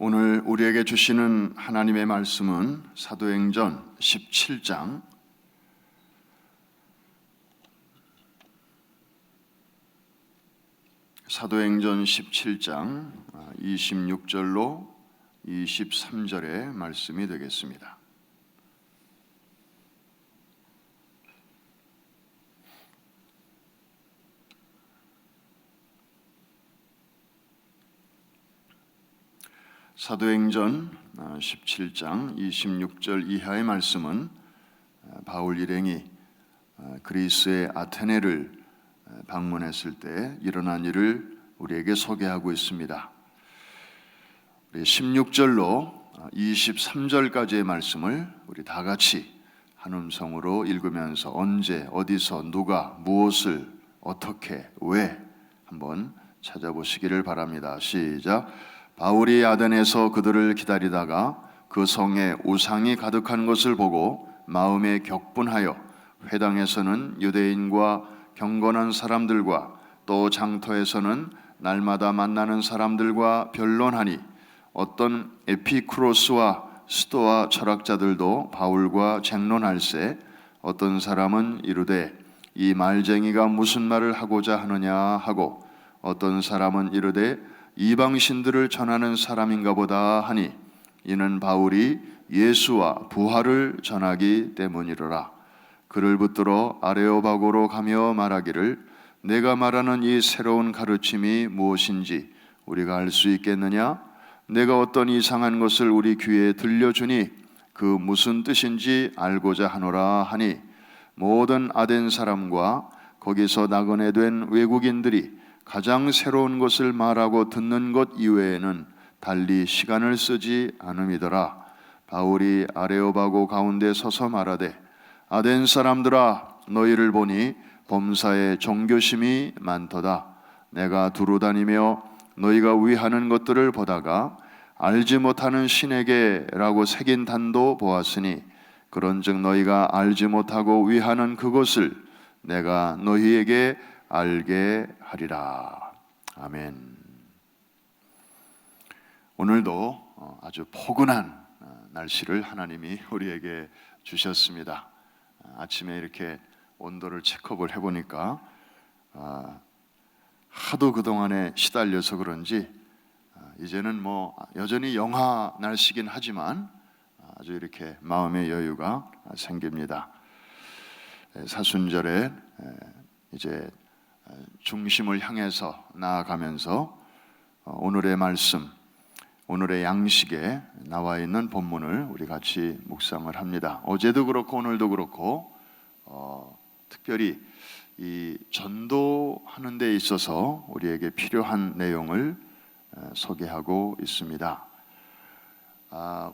오늘 우리에게 주시는 하나님의 말씀은 사도행전 17장 26절로 23절의 말씀이 되겠습니다. 사도행전 17장 26절 이하의 말씀은 바울 일행이 그리스의 아테네를 방문했을 때 일어난 일을 우리에게 소개하고 있습니다. 16절로 23절까지의 말씀을 우리 다 같이 한 음성으로 읽으면서 언제, 어디서, 누가, 무엇을, 어떻게, 왜 한번 찾아보시기를 바랍니다. 시작. 바울이 아덴에서 그들을 기다리다가 그 성에 우상이 가득한 것을 보고 마음에 격분하여 회당에서는 유대인과 경건한 사람들과 또 장터에서는 날마다 만나는 사람들과 변론하니 어떤 에피쿠로스와 스토아 철학자들도 바울과 쟁론할세 어떤 사람은 이르되 이 말쟁이가 무슨 말을 하고자 하느냐 하고 어떤 사람은 이르되 이방신들을 전하는 사람인가 보다 하니 이는 바울이 예수와 부활을 전하기 때문이로라. 그를 붙들어 아레오바고로 가며 말하기를 내가 말하는 이 새로운 가르침이 무엇인지 우리가 알 수 있겠느냐? 내가 어떤 이상한 것을 우리 귀에 들려주니 그 무슨 뜻인지 알고자 하노라 하니 모든 아덴 사람과 거기서 나그네 된 외국인들이 가장 새로운 것을 말하고 듣는 것 이외에는 달리 시간을 쓰지 않음이더라. 바울이 아레오바고 가운데 서서 말하되 아덴 사람들아 너희를 보니 범사에 종교심이 많도다. 내가 두루 다니며 너희가 위하는 것들을 보다가 알지 못하는 신에게라고 새긴 단도 보았으니 그런즉 너희가 알지 못하고 위하는 그것을 내가 너희에게 알게 하리라. 아멘. 오늘도 아주 포근한 날씨를 하나님이 우리에게 주셨습니다. 아침에 이렇게 온도를 체크업을 해보니까 하도 그동안에 시달려서 그런지 이제는 뭐 여전히 영하 날씨긴 하지만 아주 이렇게 마음의 여유가 생깁니다. 사순절에 이제 중심을 향해서 나아가면서 오늘의 말씀, 오늘의 양식에 나와 있는 본문을 우리 같이 묵상을 합니다. 어제도 그렇고 오늘도 그렇고 특별히 이 전도하는 데 있어서 우리에게 필요한 내용을 소개하고 있습니다.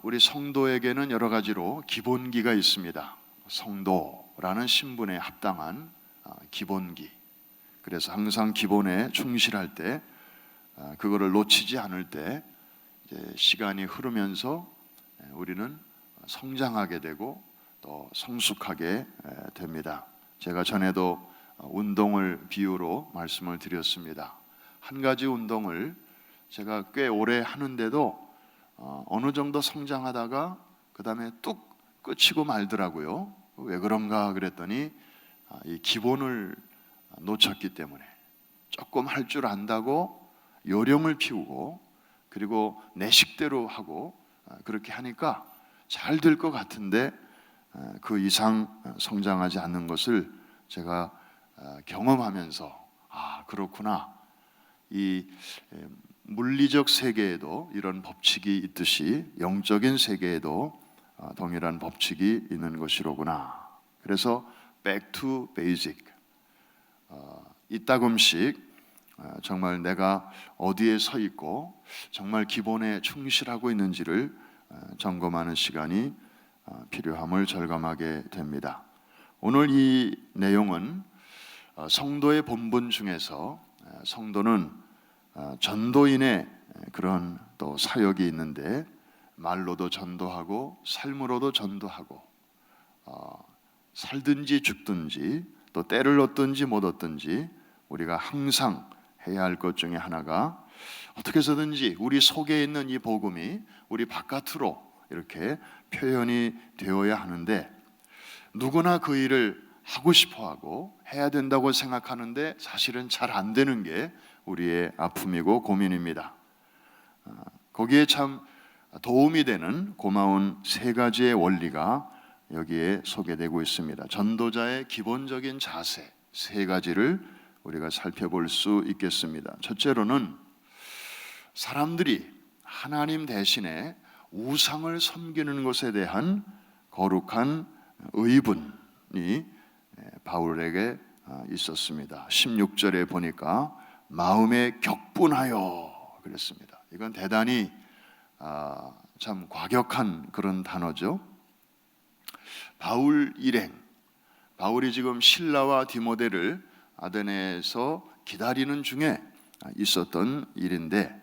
우리 성도에게는 여러 가지로 기본기가 있습니다. 성도라는 신분에 합당한 기본기. 그래서 항상 기본에 충실할 때 그거를 놓치지 않을 때 이제 시간이 흐르면서 우리는 성장하게 되고 또 성숙하게 됩니다. 제가 전에도 운동을 비유로 말씀을 드렸습니다. 한 가지 운동을 제가 꽤 오래 하는데도 어느 정도 성장하다가 그 다음에 뚝 끝이고 말더라고요. 왜 그런가 그랬더니 이 기본을 놓쳤기 때문에 조금 할 줄 안다고 요령을 피우고 그리고 내 식대로 하고 그렇게 하니까 잘 될 것 같은데 그 이상 성장하지 않는 것을 제가 경험하면서 그렇구나. 이 물리적 세계에도 이런 법칙이 있듯이 영적인 세계에도 동일한 법칙이 있는 것이로구나. 그래서 back to basic. 이따금씩 정말 내가 어디에 서 있고 정말 기본에 충실하고 있는지를 점검하는 시간이 필요함을 절감하게 됩니다. 오늘 이 내용은 성도의 본분 중에서 성도는 전도인의 그런 또 사역이 있는데 말로도 전도하고 삶으로도 전도하고 살든지 죽든지 또 때를 얻든지 못 얻든지 우리가 항상 해야 할 것 중에 하나가 어떻게 해서든지 우리 속에 있는 이 복음이 우리 바깥으로 이렇게 표현이 되어야 하는데, 누구나 그 일을 하고 싶어하고 해야 된다고 생각하는데 사실은 잘 안 되는 게 우리의 아픔이고 고민입니다. 거기에 참 도움이 되는 고마운 세 가지의 원리가 여기에 소개되고 있습니다. 전도자의 기본적인 자세 세 가지를 우리가 살펴볼 수 있겠습니다. 첫째로는 사람들이 하나님 대신에 우상을 섬기는 것에 대한 거룩한 의분이 바울에게 있었습니다. 16절에 보니까 마음에 격분하여 그랬습니다. 이건 대단히 참 과격한 그런 단어죠. 바울 일행, 바울이 지금 실라와 디모데를 아데네에서 기다리는 중에 있었던 일인데,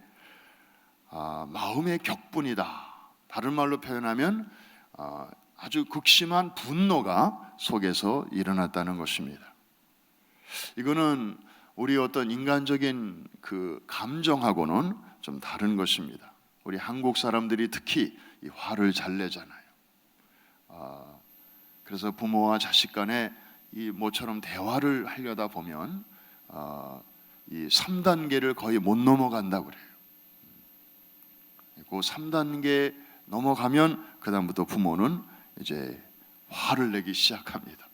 마음의 격분이다. 다른 말로 표현하면 아주 극심한 분노가 속에서 일어났다는 것입니다. 이거는 우리 어떤 인간적인 그 감정하고는 좀 다른 것입니다. 우리 한국 사람들이 특히 이 화를 잘 내잖아요. 그래서 부모와 자식 간에 이 모처럼 대화를 하려다 보면 이 3단계를 거의 못 넘어간다고 그래요. 그 3단계 넘어가면 그다음부터 부모는 이제 화를 내기 시작합니다.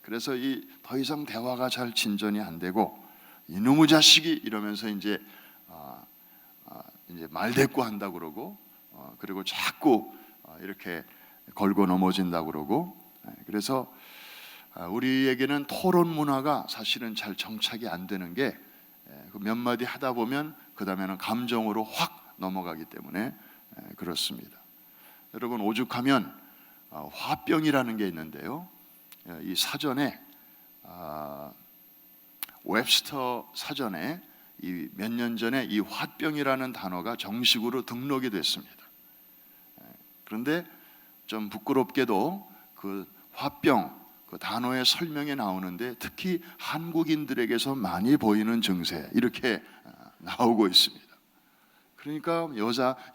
그래서 이 더 이상 대화가 잘 진전이 안 되고, 이놈의 자식이 이러면서 이제 말대꾸 한다 그러고, 그리고 자꾸 이렇게 걸고 넘어진다 그러고, 그래서 우리에게는 토론 문화가 사실은 잘 정착이 안 되는 게, 몇 마디 하다 보면 그 다음에는 감정으로 확 넘어가기 때문에 그렇습니다. 여러분, 오죽하면 화병이라는 게 있는데요. 이 사전에 웹스터 사전에 몇 년 전에 이 화병이라는 단어가 정식으로 등록이 됐습니다. 그런데 좀 부끄럽게도 그 화병 그 단어의 설명에 나오는데, 특히 한국인들에게서 많이 보이는 증세 이렇게 나오고 있습니다. 그러니까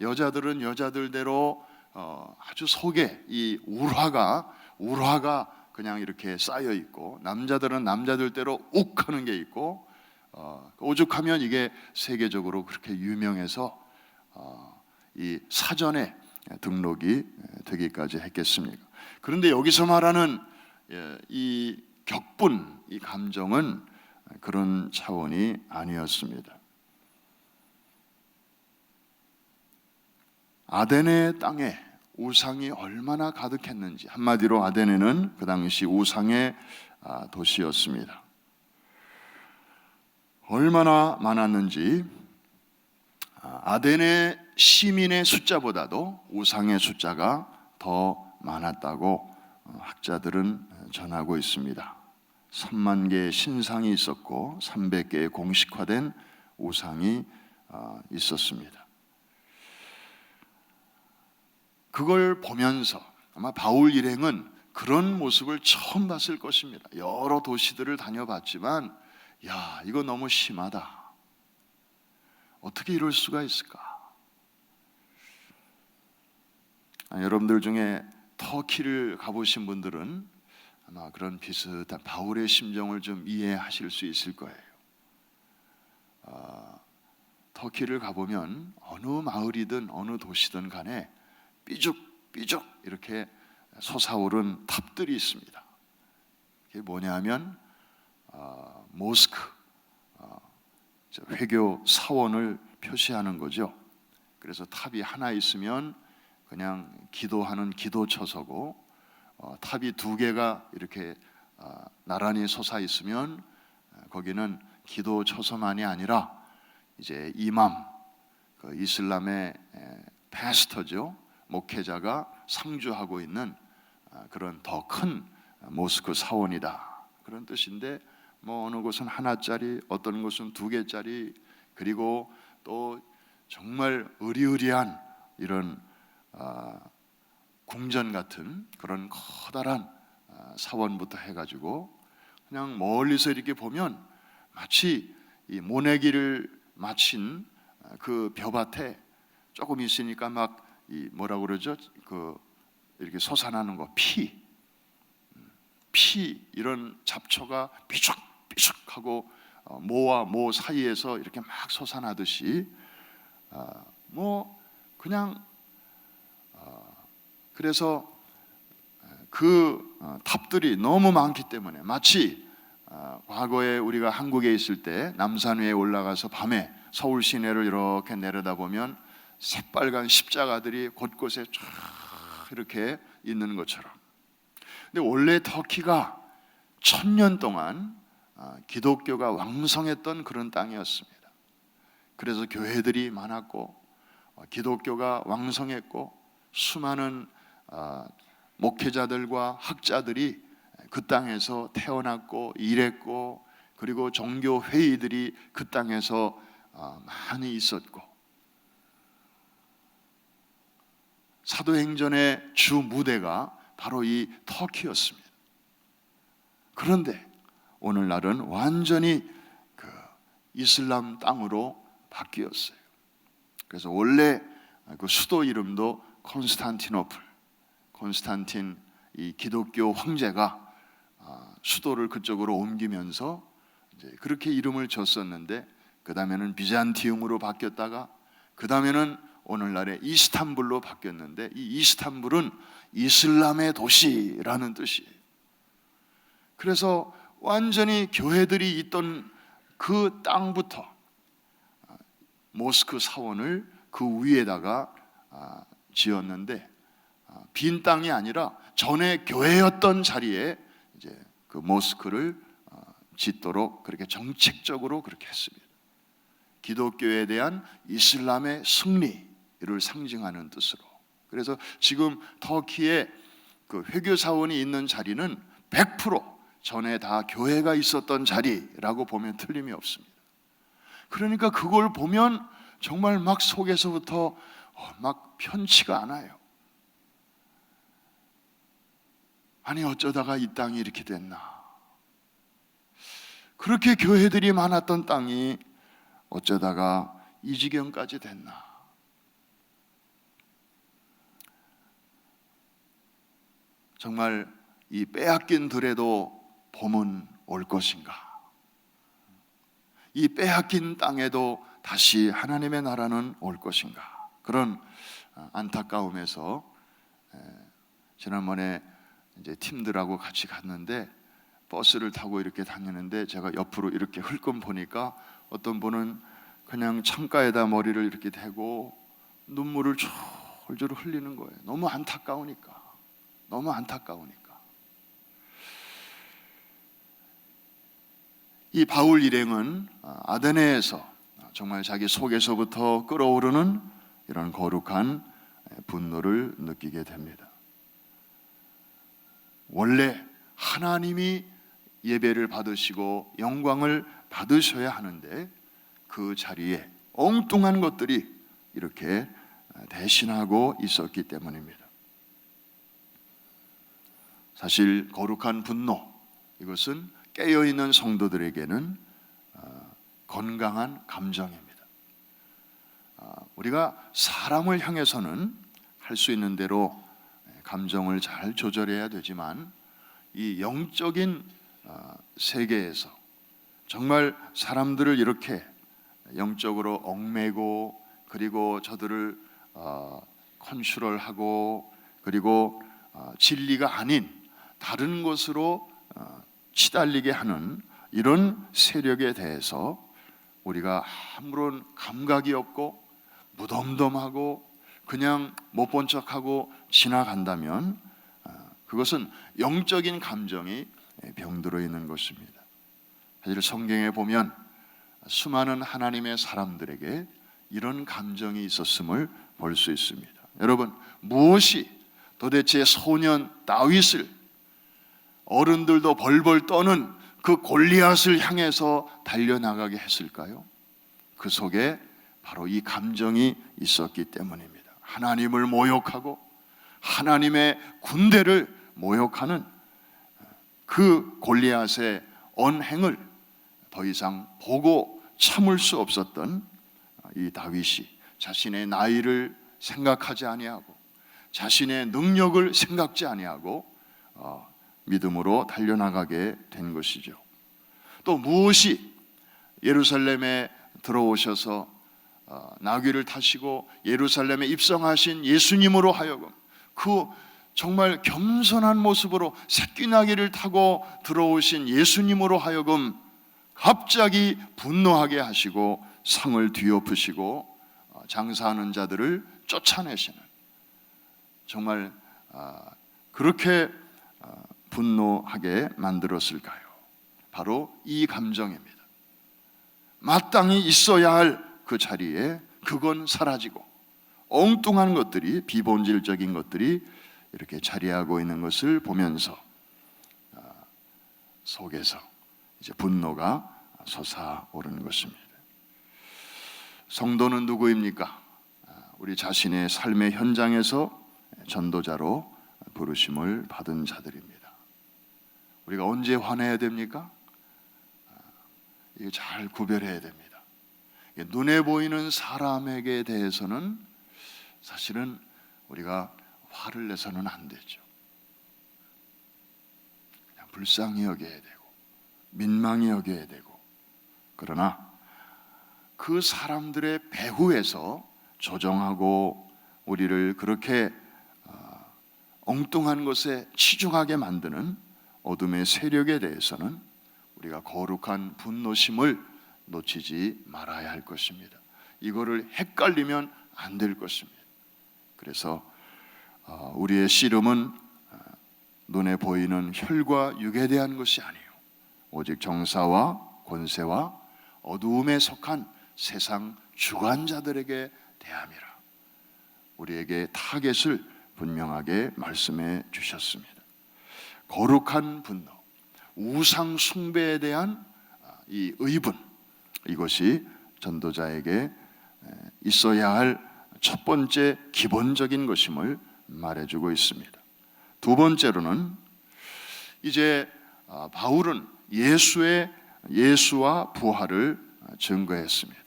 여자들은 여자들대로 아주 속에 이 울화가 그냥 이렇게 쌓여 있고, 남자들은 남자들대로 욱하는 게 있고, 오죽하면 이게 세계적으로 그렇게 유명해서 이 사전에 등록이 되기까지 했겠습니까? 그런데 여기서 말하는 이 격분, 이 감정은 그런 차원이 아니었습니다. 아데네 땅에 우상이 얼마나 가득했는지, 한마디로 아데네는 그 당시 우상의 도시였습니다. 얼마나 많았는지, 아데네 시민의 숫자보다도 우상의 숫자가 더 많았다고 학자들은 전하고 있습니다. 3만 개의 신상이 있었고 300개의 공식화된 우상이 있었습니다. 그걸 보면서 아마 바울 일행은 그런 모습을 처음 봤을 것입니다. 여러 도시들을 다녀봤지만, 야, 이거 너무 심하다. 어떻게 이럴 수가 있을까? 여러분들 중에 터키를 가보신 분들은 아마 그런 비슷한 바울의 심정을 좀 이해하실 수 있을 거예요. 터키를 가보면 어느 마을이든 어느 도시든 간에 삐죽삐죽 이렇게 솟아오른 탑들이 있습니다. 그게 뭐냐 하면 모스크, 회교 사원을 표시하는 거죠. 그래서 탑이 하나 있으면 그냥 기도하는 기도처소고, 탑이 2개가 이렇게 나란히 솟아 있으면 거기는 기도처소만이 아니라 이제 이맘, 그 이슬람의 패스터죠, 목회자가 상주하고 있는 그런 더 큰 모스크 사원이다, 그런 뜻인데, 뭐 어느 곳은 하나짜리, 어떤 곳은 2개짜리, 그리고 또 정말 의리의리한 이런 궁전 같은 그런 커다란 사원부터 해가지고, 그냥 멀리서 이렇게 보면 마치 이 모내기를 마친 그 벼밭에 조금 있으니까 막 이 뭐라 그러죠? 그 이렇게 솟아나는 거, 피 이런 잡초가 삐죽삐죽하고 모와 모 사이에서 이렇게 막 솟아나듯이 뭐 그냥 그래서 그 탑들이 너무 많기 때문에 마치 과거에 우리가 한국에 있을 때 남산 위에 올라가서 밤에 서울 시내를 이렇게 내려다보면 새빨간 십자가들이 곳곳에 쫙 이렇게 있는 것처럼. 근데 원래 터키가 1000년 동안 기독교가 왕성했던 그런 땅이었습니다. 그래서 교회들이 많았고 기독교가 왕성했고 수많은 목회자들과 학자들이 그 땅에서 태어났고 일했고 그리고 종교 회의들이 그 땅에서 많이 있었고 사도행전의 주 무대가 바로 이 터키였습니다. 그런데 오늘날은 완전히 그 이슬람 땅으로 바뀌었어요. 그래서 원래 그 수도 이름도 콘스탄티노플, 콘스탄틴 이 기독교 황제가 수도를 그쪽으로 옮기면서 이제 그렇게 이름을 줬었는데 그 다음에는 비잔티움으로 바뀌었다가 그 다음에는 오늘날의 이스탄불로 바뀌었는데 이 이스탄불은 이슬람의 도시라는 뜻이에요. 그래서 완전히 교회들이 있던 그 땅부터 모스크 사원을 그 위에다가 지었는데 빈 땅이 아니라 전에 교회였던 자리에 이제 그 모스크를 짓도록 그렇게 정책적으로 그렇게 했습니다. 기독교에 대한 이슬람의 승리를 상징하는 뜻으로. 그래서 지금 터키에 그 회교 사원이 있는 자리는 100% 전에 다 교회가 있었던 자리라고 보면 틀림이 없습니다. 그러니까 그걸 보면 정말 막 속에서부터 막 편치가 않아요. 아니 어쩌다가 이 땅이 이렇게 됐나. 그렇게 교회들이 많았던 땅이 어쩌다가 이 지경까지 됐나. 정말 이 빼앗긴 들에도 봄은 올 것인가. 이 빼앗긴 땅에도 다시 하나님의 나라는 올 것인가. 그런 안타까움에서 지난번에 이제 팀들하고 같이 갔는데 버스를 타고 이렇게 다니는데 제가 옆으로 이렇게 흘끔 보니까 어떤 분은 그냥 창가에다 머리를 이렇게 대고 눈물을 졸졸 흘리는 거예요. 너무 안타까우니까. 너무 안타까우니까. 이 바울 일행은 아데네에서 정말 자기 속에서부터 끓어오르는 이런 거룩한 분노를 느끼게 됩니다. 원래 하나님이 예배를 받으시고 영광을 받으셔야 하는데 그 자리에 엉뚱한 것들이 이렇게 대신하고 있었기 때문입니다. 사실 거룩한 분노, 이것은 깨어있는 성도들에게는 건강한 감정입니다. 우리가 사람을 향해서는 할 수 있는 대로 감정을 잘 조절해야 되지만 이 영적인 세계에서 정말 사람들을 이렇게 영적으로 얽매고 그리고 저들을 컨트롤하고 그리고 진리가 아닌 다른 것으로 치달리게 하는 이런 세력에 대해서 우리가 아무런 감각이 없고 무덤덤하고 그냥 못 본 척하고 지나간다면 그것은 영적인 감정이 병들어 있는 것입니다. 사실 성경에 보면 수많은 하나님의 사람들에게 이런 감정이 있었음을 볼 수 있습니다. 여러분, 무엇이 도대체 소년 다윗을 어른들도 벌벌 떠는 그 골리앗을 향해서 달려나가게 했을까요? 그 속에 바로 이 감정이 있었기 때문입니다. 하나님을 모욕하고 하나님의 군대를 모욕하는 그 골리앗의 언행을 더 이상 보고 참을 수 없었던 이 다윗이 자신의 나이를 생각하지 아니하고 자신의 능력을 생각지 아니하고 믿음으로 달려나가게 된 것이죠. 또 무엇이 예루살렘에 들어오셔서 나귀를 타시고 예루살렘에 입성하신 예수님으로 하여금 그 정말 겸손한 모습으로 새끼 나귀를 타고 들어오신 예수님으로 하여금 갑자기 분노하게 하시고 성을 뒤엎으시고 장사하는 자들을 쫓아내시는, 정말 그렇게 분노하게 만들었을까요? 바로 이 감정입니다. 마땅히 있어야 할 그 자리에 그건 사라지고 엉뚱한 것들이, 비본질적인 것들이 이렇게 자리하고 있는 것을 보면서 속에서 이제 분노가 솟아오르는 것입니다. 성도는 누구입니까? 우리 자신의 삶의 현장에서 전도자로 부르심을 받은 자들입니다. 우리가 언제 화내야 됩니까? 이거 잘 구별해야 됩니다. 눈에 보이는 사람에게 대해서는 사실은 우리가 화를 내서는 안 되죠. 그냥 불쌍히 여겨야 되고 민망히 여겨야 되고, 그러나 그 사람들의 배후에서 조정하고 우리를 그렇게 엉뚱한 것에 치중하게 만드는 어둠의 세력에 대해서는 우리가 거룩한 분노심을 놓치지 말아야 할 것입니다. 이거를 헷갈리면 안 될 것입니다. 그래서 우리의 씨름은 눈에 보이는 혈과 육에 대한 것이 아니에요. 오직 정사와 권세와 어두움에 속한 세상 주관자들에게 대함이라. 우리에게 타겟을 분명하게 말씀해 주셨습니다. 거룩한 분노, 우상 숭배에 대한 이 의분, 이것이 전도자에게 있어야 할 첫 번째 기본적인 것임을 말해주고 있습니다. 두 번째로는 이제 바울은 예수와 부활을 증거했습니다.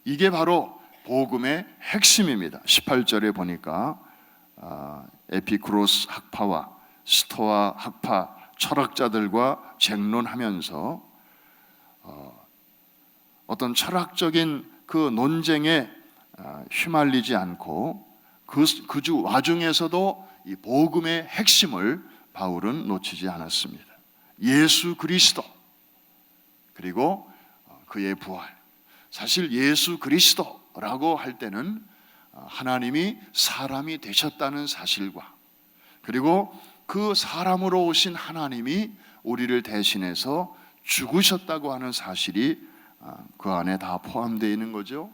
이게 바로 복음의 핵심입니다. 18절에 보니까 에피쿠로스 학파와 스토아 학파 철학자들과 쟁론하면서 어떤 철학적인 그 논쟁에 휘말리지 않고 그 와중에서도 이 복음의 핵심을 바울은 놓치지 않았습니다. 예수 그리스도, 그리고 그의 부활. 사실 예수 그리스도라고 할 때는 하나님이 사람이 되셨다는 사실과, 그리고 그 사람으로 오신 하나님이 우리를 대신해서 죽으셨다고 하는 사실이 그 안에 다 포함되어 있는 거죠.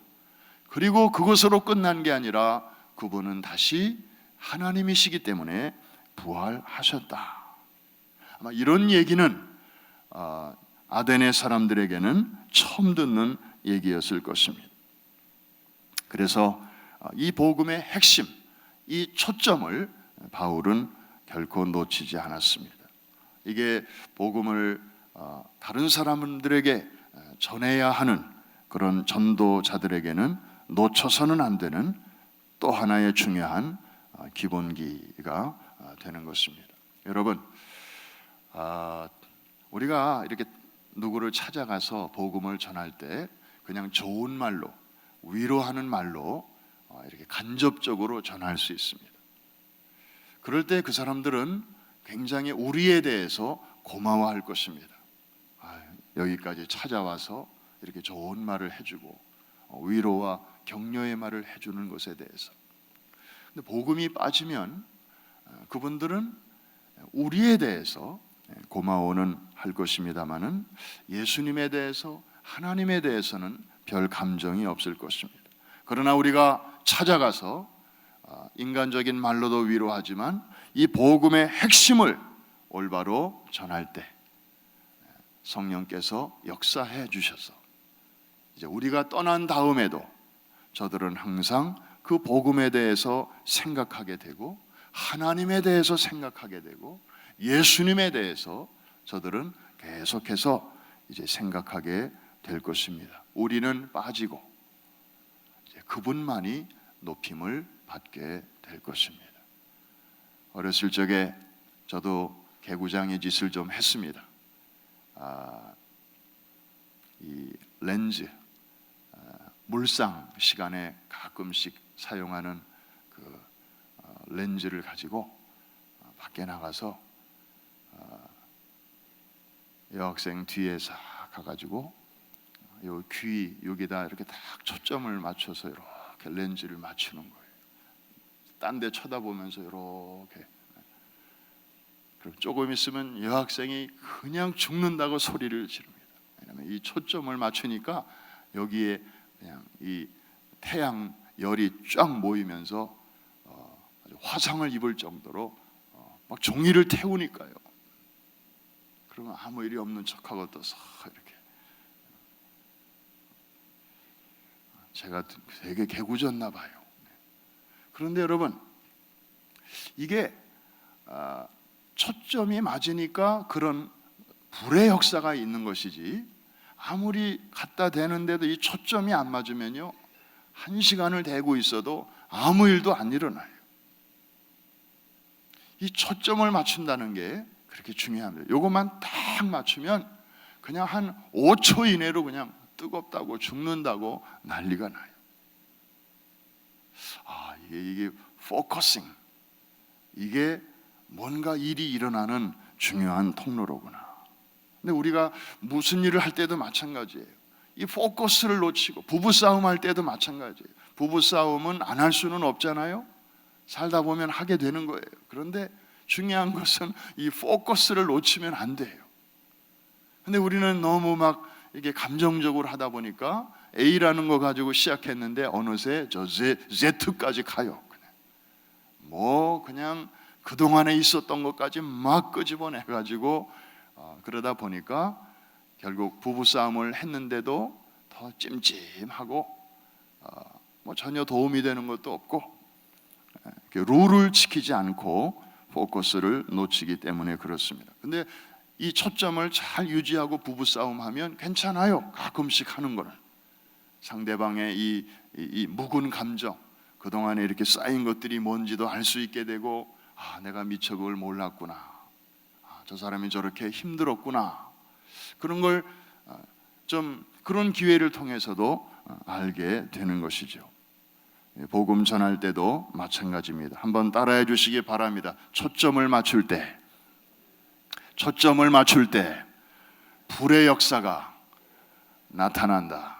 그리고 그것으로 끝난 게 아니라 그분은 다시 하나님이시기 때문에 부활하셨다. 아마 이런 얘기는 아데네 사람들에게는 처음 듣는 얘기였을 것입니다. 그래서 이 복음의 핵심, 이 초점을 바울은 결코 놓치지 않았습니다. 이게 복음을 다른 사람들에게 전해야 하는 그런 전도자들에게는 놓쳐서는 안 되는 또 하나의 중요한 기본기가 되는 것입니다. 여러분, 우리가 이렇게 누구를 찾아가서 복음을 전할 때 그냥 좋은 말로, 위로하는 말로 이렇게 간접적으로 전할 수 있습니다. 그럴 때 그 사람들은 굉장히 우리에 대해서 고마워할 것입니다. 여기까지 찾아와서 이렇게 좋은 말을 해주고 위로와 격려의 말을 해주는 것에 대해서. 근데 복음이 빠지면 그분들은 우리에 대해서 고마워는 할 것입니다마는 예수님에 대해서, 하나님에 대해서는 별 감정이 없을 것입니다. 그러나 우리가 찾아가서 인간적인 말로도 위로하지만 이 복음의 핵심을 올바로 전할 때 성령께서 역사해 주셔서 이제 우리가 떠난 다음에도 저들은 항상 그 복음에 대해서 생각하게 되고 하나님에 대해서 생각하게 되고 예수님에 대해서 저들은 계속해서 이제 생각하게 될 것입니다. 우리는 빠지고 그분만이 높임을 받게 될 것입니다. 어렸을 적에 저도 개구장의 짓을 좀 했습니다. 이 렌즈, 물상 시간에 가끔씩 사용하는 그 렌즈를 가지고 밖에 나가서 여학생 뒤에 싹 가가지고 요 귀 여기다 이렇게 딱 초점을 맞춰서 이렇게 렌즈를 맞추는 거예요. 딴 데 쳐다보면서 이렇게. 그럼 조금 있으면 여학생이 그냥 죽는다고 소리를 지릅니다. 왜냐하면 이 초점을 맞추니까 여기에 그냥 이 태양 열이 쫙 모이면서 아주 화상을 입을 정도로 막 종이를 태우니까요. 그러면 아무 일이 없는 척하고 또 싹 이렇게. 제가 되게 개구졌나 봐요. 그런데 여러분, 이게 초점이 맞으니까 그런 불의 역사가 있는 것이지, 아무리 갖다 대는데도 이 초점이 안 맞으면요, 1시간을 대고 있어도 아무 일도 안 일어나요. 이 초점을 맞춘다는 게 그렇게 중요합니다. 이것만 딱 맞추면 그냥 한 5초 이내로 그냥 뜨겁다고 죽는다고 난리가 나요. 이게 포커싱, 이게 뭔가 일이 일어나는 중요한 통로로구나. 근데 우리가 무슨 일을 할 때도 마찬가지예요. 이 포커스를 놓치고, 부부싸움 할 때도 마찬가지예요. 부부싸움은 안 할 수는 없잖아요. 살다 보면 하게 되는 거예요. 그런데 중요한 것은 이 포커스를 놓치면 안 돼요. 근데 우리는 너무 막 이게 감정적으로 하다 보니까 A라는 거 가지고 시작했는데 어느새 저 Z까지 가요. 그냥 그동안에 있었던 것까지 막 끄집어내 가지고 그러다 보니까 결국 부부싸움을 했는데도 더 찜찜하고 전혀 도움이 되는 것도 없고, 룰을 지키지 않고 포커스를 놓치기 때문에 그렇습니다. 근데 이 초점을 잘 유지하고 부부싸움하면 괜찮아요. 가끔씩 하는 거는 상대방의 이 묵은 감정, 그동안에 이렇게 쌓인 것들이 뭔지도 알 수 있게 되고, 내가 미처 그걸 몰랐구나, 저 사람이 저렇게 힘들었구나, 그런 걸 좀 그런 기회를 통해서도 알게 되는 것이죠. 복음 전할 때도 마찬가지입니다. 한번 따라해 주시기 바랍니다. 초점을 맞출 때 불의 역사가 나타난다.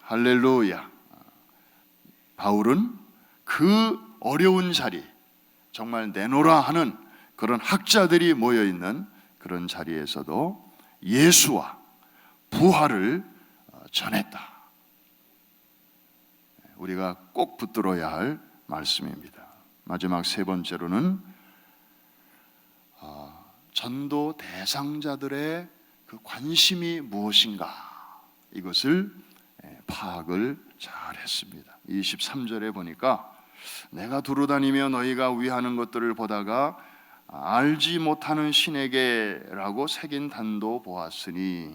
할렐루야. 바울은 그 어려운 자리, 정말 내노라 하는 그런 학자들이 모여있는 그런 자리에서도 예수와 부활을 전했다. 우리가 꼭 붙들어야 할 말씀입니다. 마지막 세 번째로는 전도 대상자들의 그 관심이 무엇인가, 이것을 파악을 잘 했습니다. 23절에 보니까 내가 두루다니며 너희가 위하는 것들을 보다가 알지 못하는 신에게라고 새긴 단도 보았으니,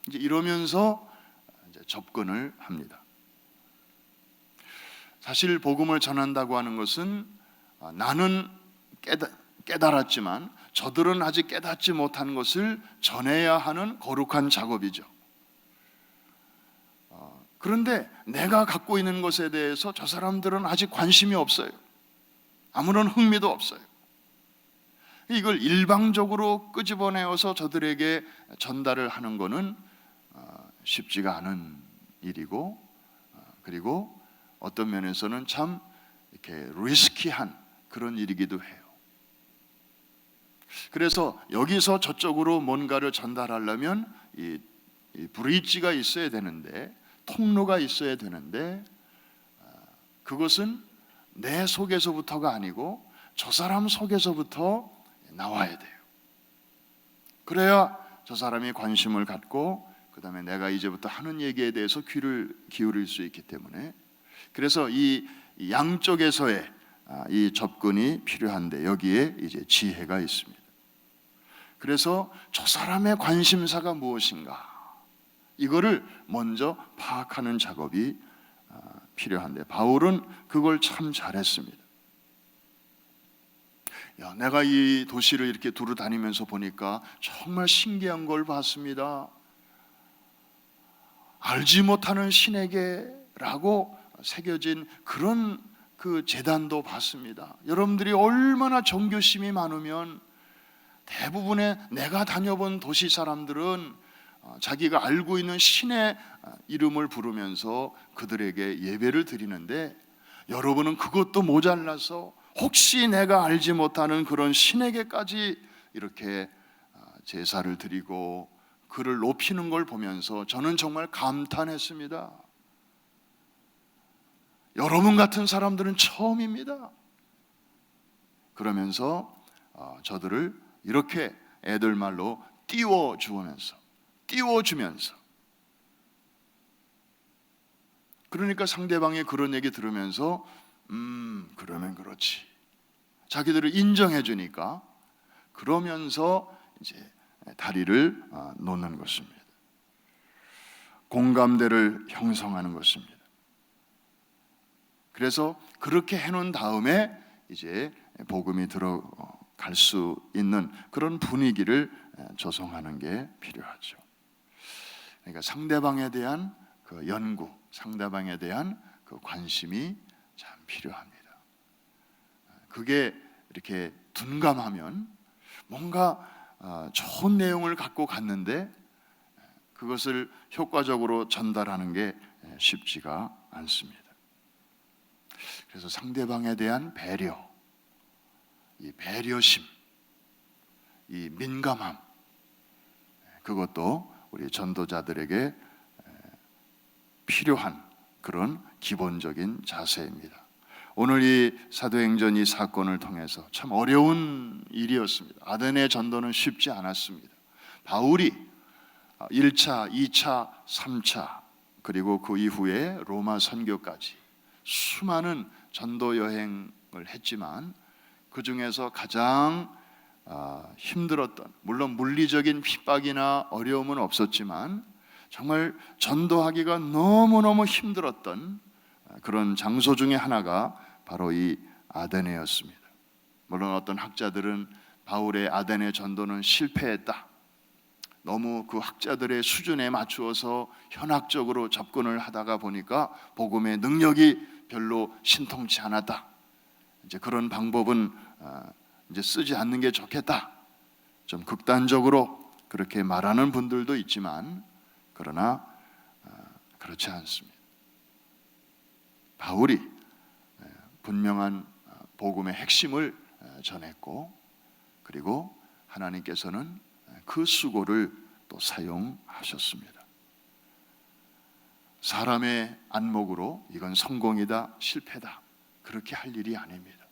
이제 이러면서 이제 접근을 합니다. 사실 복음을 전한다고 하는 것은 나는 깨달았지만 저들은 아직 깨닫지 못한 것을 전해야 하는 거룩한 작업이죠. 그런데 내가 갖고 있는 것에 대해서 저 사람들은 아직 관심이 없어요. 아무런 흥미도 없어요. 이걸 일방적으로 끄집어내어서 저들에게 전달을 하는 것은 쉽지가 않은 일이고, 그리고 어떤 면에서는 참 이렇게 리스키한 그런 일이기도 해요. 그래서 여기서 저쪽으로 뭔가를 전달하려면 이 브릿지가 있어야 되는데, 통로가 있어야 되는데, 그것은 내 속에서부터가 아니고 저 사람 속에서부터 나와야 돼요. 그래야 저 사람이 관심을 갖고 그 다음에 내가 이제부터 하는 얘기에 대해서 귀를 기울일 수 있기 때문에, 그래서 이 양쪽에서의 이 접근이 필요한데 여기에 이제 지혜가 있습니다. 그래서 저 사람의 관심사가 무엇인가, 이거를 먼저 파악하는 작업이 필요한데 바울은 그걸 참 잘했습니다. 내가 이 도시를 이렇게 두루 다니면서 보니까 정말 신기한 걸 봤습니다. 알지 못하는 신에게라고 새겨진 그런 그 제단도 봤습니다. 여러분들이 얼마나 종교심이 많으면 대부분의 내가 다녀본 도시 사람들은 자기가 알고 있는 신의 이름을 부르면서 그들에게 예배를 드리는데, 여러분은 그것도 모자라서 혹시 내가 알지 못하는 그런 신에게까지 이렇게 제사를 드리고 그를 높이는 걸 보면서 저는 정말 감탄했습니다. 여러분 같은 사람들은 처음입니다. 그러면서 저들을 이렇게 애들 말로 띄워주면서 그러니까 상대방의 그런 얘기 들으면서 그러면 그렇지, 자기들을 인정해 주니까 그러면서 이제 다리를 놓는 것입니다. 공감대를 형성하는 것입니다. 그래서 그렇게 해놓은 다음에 이제 복음이 들어갈 수 있는 그런 분위기를 조성하는 게 필요하죠. 그러니까 상대방에 대한 그 연구, 상대방에 대한 그 관심이 참 필요합니다. 그게 이렇게 둔감하면 뭔가 좋은 내용을 갖고 갔는데 그것을 효과적으로 전달하는 게 쉽지가 않습니다. 그래서 상대방에 대한 배려, 이 배려심, 이 민감함, 그것도 우리 전도자들에게 필요한 그런 기본적인 자세입니다. 오늘 이 사도행전 이 사건을 통해서 참 어려운 일이었습니다. 아데네 전도는 쉽지 않았습니다. 바울이 1차, 2차, 3차 그리고 그 이후에 로마 선교까지 수많은 전도 여행을 했지만 그 중에서 가장 힘들었던, 물론 물리적인 핍박이나 어려움은 없었지만 정말 전도하기가 너무너무 힘들었던 그런 장소 중에 하나가 바로 이 아데네였습니다. 물론 어떤 학자들은 바울의 아데네 전도는 실패했다, 너무 그 학자들의 수준에 맞추어서 현학적으로 접근을 하다가 보니까 복음의 능력이 별로 신통치 않았다, 이제 그런 방법은 이제 쓰지 않는 게 좋겠다, 좀 극단적으로 그렇게 말하는 분들도 있지만 그러나 그렇지 않습니다. 바울이 분명한 복음의 핵심을 전했고, 그리고 하나님께서는 그 수고를 또 사용하셨습니다. 사람의 안목으로 이건 성공이다, 실패다, 그렇게 할 일이 아닙니다.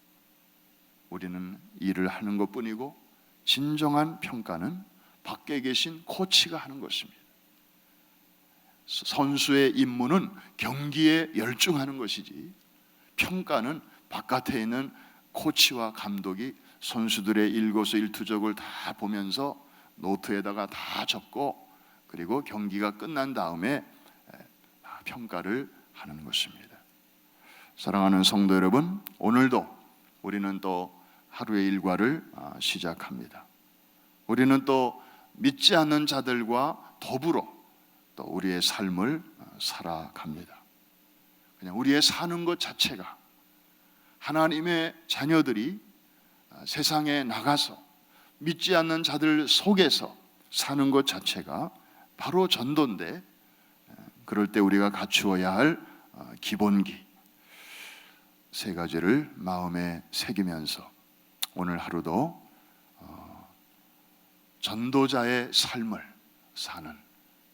우리는 일을 하는 것뿐이고 진정한 평가는 밖에 계신 코치가 하는 것입니다. 선수의 임무는 경기에 열중하는 것이지 평가는 바깥에 있는 코치와 감독이 선수들의 일거수일투족을 다 보면서 노트에다가 다 적고 그리고 경기가 끝난 다음에 평가를 하는 것입니다. 사랑하는 성도 여러분, 오늘도 우리는 또 하루의 일과를 시작합니다. 우리는 또 믿지 않는 자들과 더불어 또 우리의 삶을 살아갑니다. 그냥 우리의 사는 것 자체가 하나님의 자녀들이 세상에 나가서 믿지 않는 자들 속에서 사는 것 자체가 바로 전도인데, 그럴 때 우리가 갖추어야 할 기본기 세 가지를 마음에 새기면서 오늘 하루도 전도자의 삶을 사는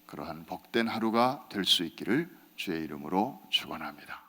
그러한 복된 하루가 될 수 있기를 주의 이름으로 축원합니다.